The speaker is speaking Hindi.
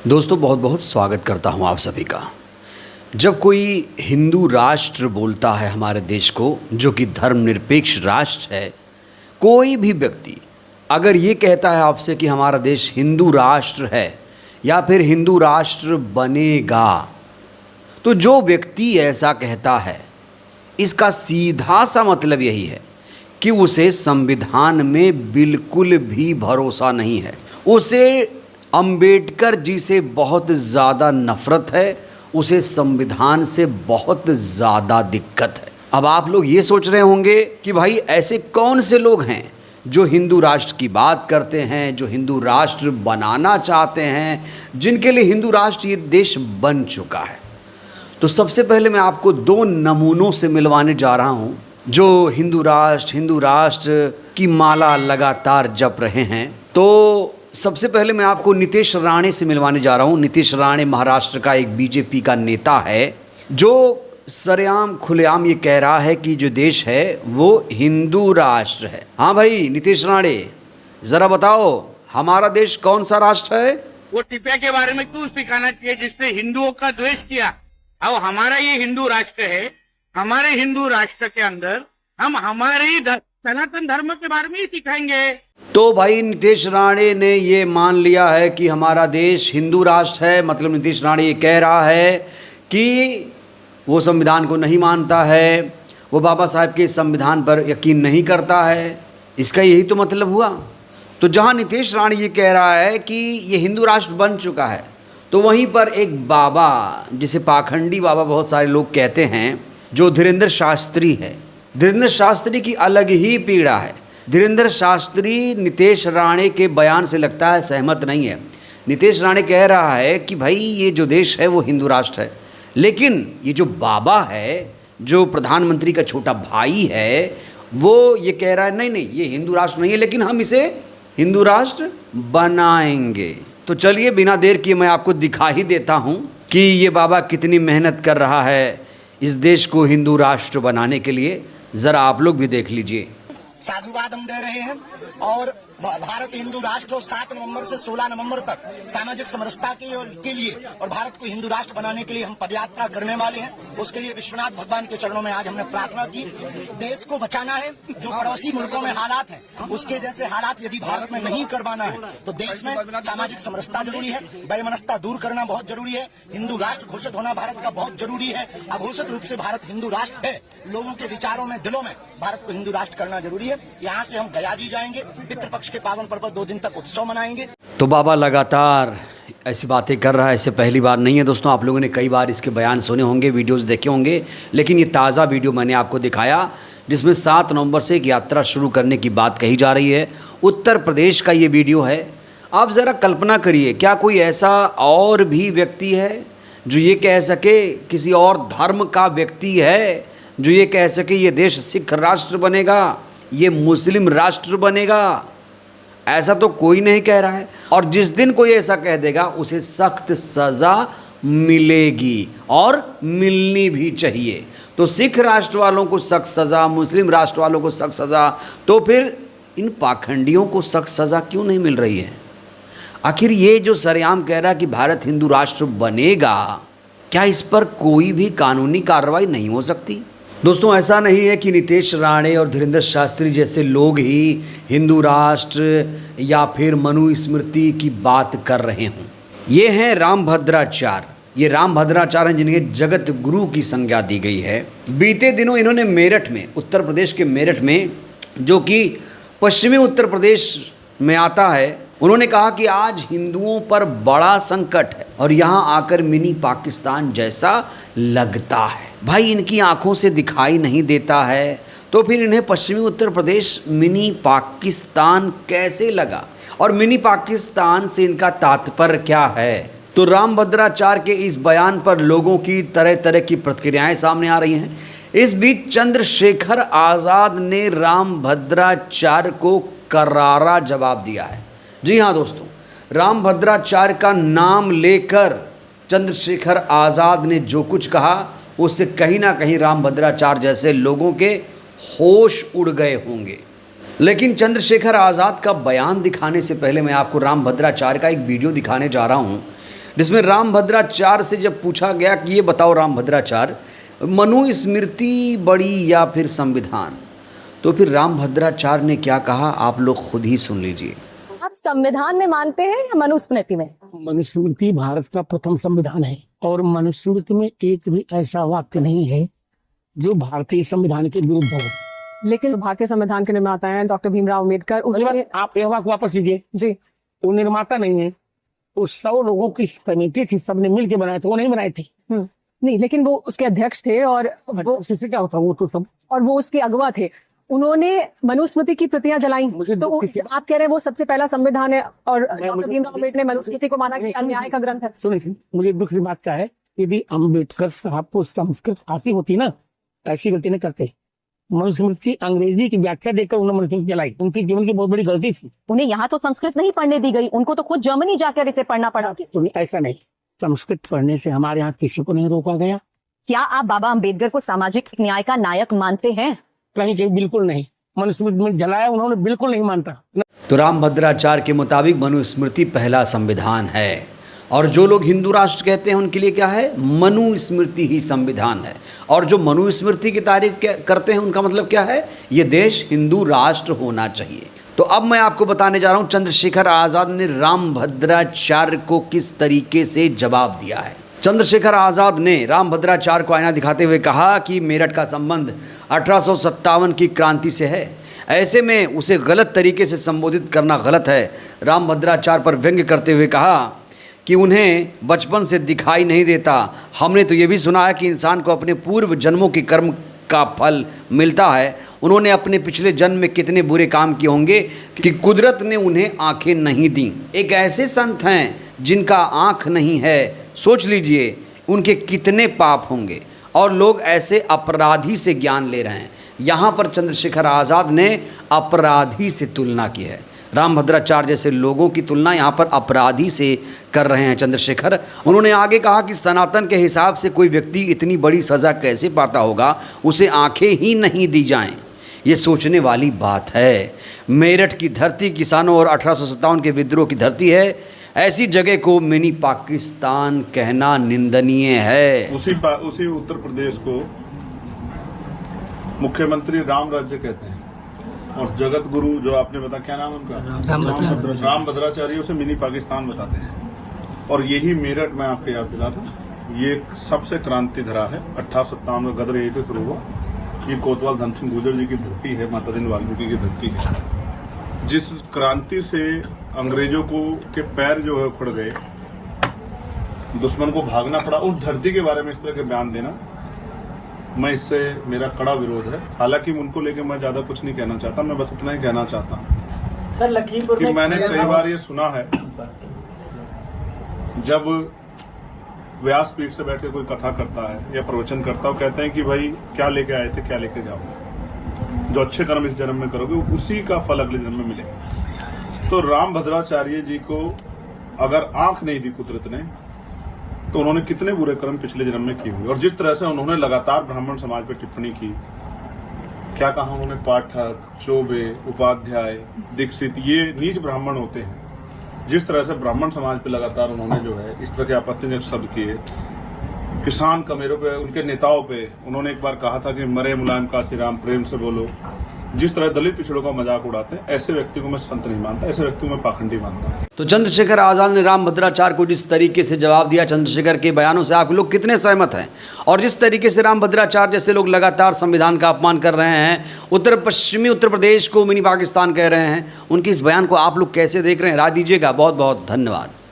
दोस्तों बहुत बहुत स्वागत करता हूं आप सभी का। जब कोई हिंदू राष्ट्र बोलता है हमारे देश को, जो कि धर्मनिरपेक्ष राष्ट्र है, कोई भी व्यक्ति अगर ये कहता है आपसे कि हमारा देश हिंदू राष्ट्र है या फिर हिंदू राष्ट्र बनेगा, तो जो व्यक्ति ऐसा कहता है इसका सीधा सा मतलब यही है कि उसे संविधान में बिल्कुल भी भरोसा नहीं है। उसे अंबेडकर जी से बहुत ज़्यादा नफ़रत है, उसे संविधान से बहुत ज़्यादा दिक्कत है। अब आप लोग ये सोच रहे होंगे कि भाई ऐसे कौन से लोग हैं जो हिंदू राष्ट्र की बात करते हैं, जो हिंदू राष्ट्र बनाना चाहते हैं, जिनके लिए हिंदू राष्ट्र ये देश बन चुका है। तो सबसे पहले मैं आपको दो नमूनों से मिलवाने जा रहा हूँ जो हिंदू राष्ट्र की माला लगातार जप रहे हैं। तो सबसे पहले मैं आपको नीतीश राणे से मिलवाने जा रहा हूँ। नीतीश राणे महाराष्ट्र का एक बीजेपी का नेता है जो सरेआम खुलेआम ये कह रहा है कि जो देश है वो हिंदू राष्ट्र है। हाँ भाई नीतीश राणे, ज़रा बताओ हमारा देश कौन सा राष्ट्र है? वो टिपिया के बारे में क्यों सिखाना चाहिए जिसने हिंदुओं का द्वेष किया? अब हमारा ये हिंदू राष्ट्र है, हमारे हिंदू राष्ट्र के अंदर हम हमारे सनातन धर्म के बारे में ही सिखाएंगे। तो भाई नीतीश राणे ने ये मान लिया है कि हमारा देश हिंदू राष्ट्र है। मतलब नीतीश राणे ये कह रहा है कि वो संविधान को नहीं मानता है, वो बाबा साहब के संविधान पर यकीन नहीं करता है। इसका यही तो मतलब हुआ। तो जहाँ नीतीश राणे ये कह रहा है कि ये हिंदू राष्ट्र बन चुका है, तो वहीं पर एक बाबा, जिसे पाखंडी बाबा बहुत सारे लोग कहते हैं, जो धीरेंद्र शास्त्री है, धीरेंद्र शास्त्री की अलग ही पीड़ा है। धीरेंद्र शास्त्री नीतीश राणे के बयान से लगता है सहमत नहीं है। नीतीश राणे कह रहा है कि भाई ये जो देश है वो हिंदू राष्ट्र है, लेकिन ये जो बाबा है, जो प्रधानमंत्री का छोटा भाई है, वो ये कह रहा है नहीं नहीं ये हिंदू राष्ट्र नहीं है, लेकिन हम इसे हिंदू राष्ट्र बनाएंगे। तो चलिए बिना देर किए मैं आपको दिखा ही देता हूँ कि ये बाबा कितनी मेहनत कर रहा है इस देश को हिंदू राष्ट्र बनाने के लिए। ज़रा आप लोग भी देख लीजिए। साधुवाद हम दे रहे हैं और भारत हिंदू राष्ट्र 7 नवंबर से 16 नवंबर तक सामाजिक समरसता के लिए और भारत को हिंदू राष्ट्र बनाने के लिए हम पदयात्रा करने वाले हैं। उसके लिए विश्वनाथ भगवान के चरणों में आज हमने प्रार्थना की। देश को बचाना है, जो पड़ोसी मुल्कों में हालात हैं उसके जैसे हालात यदि भारत में नहीं करवाना है तो देश में सामाजिक समरसता जरूरी है, वैमनस्यता दूर करना बहुत जरूरी है, हिंदू राष्ट्र घोषित होना भारत का बहुत जरूरी है। अघोषित रूप से भारत हिंदू राष्ट्र है, लोगों के विचारों में, दिलों में भारत को हिंदू राष्ट्र करना जरूरी है। यहाँ से हम गया जी जाएंगे, पितृपक्ष के पावन पर्व 2 दिन तक उत्सव मनाएंगे। तो बाबा लगातार ऐसी बातें कर रहा है, ऐसे पहली बार नहीं है दोस्तों। आप लोगों ने कई बार इसके बयान सुने होंगे, वीडियोस देखे होंगे, लेकिन ये ताज़ा वीडियो मैंने आपको दिखाया जिसमें 7 नवंबर से एक यात्रा शुरू करने की बात कही जा रही है। उत्तर प्रदेश का ये वीडियो है। आप ज़रा कल्पना करिए, क्या कोई ऐसा और भी व्यक्ति है जो ये कह सके, किसी और धर्म का व्यक्ति है जो ये कह सके ये देश सिख राष्ट्र बनेगा, ये मुस्लिम राष्ट्र बनेगा? ऐसा तो कोई नहीं कह रहा है। और जिस दिन कोई ऐसा कह देगा उसे सख्त सज़ा मिलेगी और मिलनी भी चाहिए। तो सिख राष्ट्र वालों को सख्त सज़ा, मुस्लिम राष्ट्र वालों को सख्त सज़ा, तो फिर इन पाखंडियों को सख्त सज़ा क्यों नहीं मिल रही है? आखिर ये जो सरेआम कह रहा है कि भारत हिंदू राष्ट्र बनेगा, क्या इस पर कोई भी कानूनी कार्रवाई नहीं हो सकती? दोस्तों ऐसा नहीं है कि नीतीश राणे और धीरेंद्र शास्त्री जैसे लोग ही हिंदू राष्ट्र या फिर मनुस्मृति की बात कर रहे हों। ये हैं रामभद्राचार्य। ये रामभद्राचार्य हैं जिन्हें जगत गुरु की संज्ञा दी गई है। बीते दिनों इन्होंने मेरठ में, उत्तर प्रदेश के मेरठ में, जो कि पश्चिमी उत्तर प्रदेश में आता है, उन्होंने कहा कि आज हिंदुओं पर बड़ा संकट है और यहाँ आकर मिनी पाकिस्तान जैसा लगता है। भाई इनकी आंखों से दिखाई नहीं देता है तो फिर इन्हें पश्चिमी उत्तर प्रदेश मिनी पाकिस्तान कैसे लगा, और मिनी पाकिस्तान से इनका तात्पर्य क्या है? तो रामभद्राचार्य के इस बयान पर लोगों की तरह तरह की प्रतिक्रियाएं सामने आ रही हैं। इस बीच चंद्रशेखर आज़ाद ने रामभद्राचार्य को करारा जवाब दिया है। जी हाँ दोस्तों, रामभद्राचार्य का नाम लेकर चंद्रशेखर आज़ाद ने जो कुछ कहा उससे कहीं ना कहीं रामभद्राचार्य जैसे लोगों के होश उड़ गए होंगे। लेकिन चंद्रशेखर आज़ाद का बयान दिखाने से पहले मैं आपको रामभद्राचार्य का एक वीडियो दिखाने जा रहा हूँ जिसमें रामभद्राचार्य से जब पूछा गया कि ये बताओ रामभद्राचार्य, मनुस्मृति बड़ी या फिर संविधान, तो फिर रामभद्राचार्य ने क्या कहा आप लोग खुद ही सुन लीजिए। आप संविधान में मानते हैं या मनुस्मृति में? मनुस्मृति भारत का प्रथम संविधान है और मनुस्मृति में एक भी ऐसा वाक्य नहीं है जो भारतीय संविधान के विरुद्ध हो। लेकिन भारतीय संविधान के निर्माता हैं डॉक्टर भीमराव अम्बेडकर, उन्होंने आप यह वाक्य वापस लीजिए जी, वो निर्माता नहीं है, वो 100 लोगों की कमेटी थी, सबने मिलकर बनाए थे, वो नहीं बनाए थे। नहीं, लेकिन वो उसके अध्यक्ष थे और उससे क्या होता वो तो सब, और वो उसके अगवा थे। उन्होंने मनुस्मृति की प्रतियां जलाई, तो आप कह रहे हैं वो सबसे पहला संविधान है और डॉक्टर भीमराव अम्बेडकर ने मनुस्मृति को माना कि अन्याय का ग्रंथ है। सुनिए, मुझे दुख की बात क्या है, यदि अम्बेडकर साहब को संस्कृत आती होती ना, ऐसी गलती नहीं करते। मनुस्मृति अंग्रेजी की व्याख्या देकर उन्होंने मनुस्मृति चलाई, उनकी जीवन की बहुत बड़ी गलती थी। उन्हें यहाँ तो संस्कृत नहीं पढ़ने दी गई, उनको तो खुद जर्मनी जाकर इसे पढ़ना पड़ा। ऐसा नहीं, संस्कृत पढ़ने से हमारे यहाँ किसी को नहीं रोका गया। क्या आप बाबा अम्बेडकर को सामाजिक न्याय का नायक मानते हैं? कहीं कहीं बिल्कुल नहीं, मनुस्मृति में जलाया उन्होंने, बिल्कुल नहीं मानता। तो रामभद्राचार्य के मुताबिक मनुस्मृति पहला संविधान है और जो लोग हिंदू राष्ट्र कहते हैं उनके लिए क्या है, मनुस्मृति ही संविधान है। और जो मनुस्मृति की तारीफ करते हैं उनका मतलब क्या है, ये देश हिंदू राष्ट्र होना चाहिए। तो अब मैं आपको बताने जा रहा हूँ चंद्रशेखर आज़ाद ने रामभद्राचार्य को किस तरीके से जवाब दिया है। चंद्रशेखर आज़ाद ने रामभद्राचार्य को आईना दिखाते हुए कहा कि मेरठ का संबंध 1857 की क्रांति से है, ऐसे में उसे गलत तरीके से संबोधित करना गलत है। रामभद्राचार्य पर व्यंग्य करते हुए कहा कि उन्हें बचपन से दिखाई नहीं देता, हमने तो ये भी सुना है कि इंसान को अपने पूर्व जन्मों के कर्म का फल मिलता है। उन्होंने अपने पिछले जन्म में कितने बुरे काम किए होंगे कि कुदरत ने उन्हें आंखें नहीं दी। एक ऐसे संत हैं जिनका आंख नहीं है, सोच लीजिए उनके कितने पाप होंगे, और लोग ऐसे अपराधी से ज्ञान ले रहे हैं। यहाँ पर चंद्रशेखर आज़ाद ने अपराधी से तुलना की है। रामभद्राचार्य जैसे लोगों की तुलना यहाँ पर अपराधी से कर रहे हैं चंद्रशेखर। उन्होंने आगे कहा कि सनातन के हिसाब से कोई व्यक्ति इतनी बड़ी सज़ा कैसे पाता होगा, उसे आंखें ही नहीं दी जाएं, ये सोचने वाली बात है। मेरठ की धरती किसानों और 1857 के विद्रोह की धरती है, ऐसी जगह को मिनी पाकिस्तान कहना निंदनीय है। उसी उत्तर प्रदेश को मुख्यमंत्री राम राज्य कहते हैं और जगत गुरु जो आपने बताया, क्या नाम उनका, रामभद्राचार्य, उसे मिनी पाकिस्तान बताते हैं। और यही मेरठ में आपको याद दिला दूं, ये सबसे क्रांति धरा है। 1857 में गदर यही से शुरू हुआ। ये कोतवाल धन सिंह गुर्जर जी की धरती है, माता दीन वाल्मीकि की धरती है। जिस क्रांति से अंग्रेजों को के पैर जो है उखड़ गए, दुश्मन को भागना पड़ा, उस धरती के बारे में इस तरह के बयान देना, मैं इससे मेरा कड़ा विरोध है। हालांकि उनको लेके मैं ज्यादा कुछ नहीं कहना चाहता, मैं बस इतना ही कहना चाहता हूँ सर, लखीमपुर कि मैंने कई बार ये सुना है, जब व्यासपीठ से बैठ के कोई कथा करता है या प्रवचन करता है, कहते हैं कि भाई क्या लेके आए थे, क्या लेके जाओगे, जो अच्छे कर्म इस जन्म में करोगे उसी का फल अगले जन्म में मिलेगा। तो रामभद्राचार्य जी को अगर आंख नहीं दी कुदरत ने, तो उन्होंने कितने बुरे कर्म पिछले जन्म में किए हुए। और जिस तरह से उन्होंने लगातार ब्राह्मण समाज पर टिप्पणी की, क्या कहा उन्होंने, पाठक, चौबे, उपाध्याय, दीक्षित, ये नीच ब्राह्मण होते हैं। जिस तरह से ब्राह्मण समाज पे लगातार उन्होंने जो है इस तरह के आपत्तिजनक शब्द किए, किसान कमेरों पे, उनके नेताओं पे उन्होंने एक बार कहा था कि मरे मुलायम काशीराम, प्रेम से बोलो। जिस तरह दलित पिछड़ों का मजाक उड़ाते हैं, ऐसे व्यक्ति को मैं संत नहीं मानता, ऐसे व्यक्ति को मैं पाखंडी मानता हूं। तो चंद्रशेखर आज़ाद ने रामभद्राचार्य को जिस तरीके से जवाब दिया, चंद्रशेखर के बयानों से आप लोग कितने सहमत हैं? और जिस तरीके से रामभद्राचार्य जैसे लोग लगातार संविधान का अपमान कर रहे हैं, पश्चिमी उत्तर प्रदेश को मिनी पाकिस्तान कह रहे हैं, उनके इस बयान को आप लोग कैसे देख रहे हैं? राय दीजिएगा। बहुत बहुत धन्यवाद।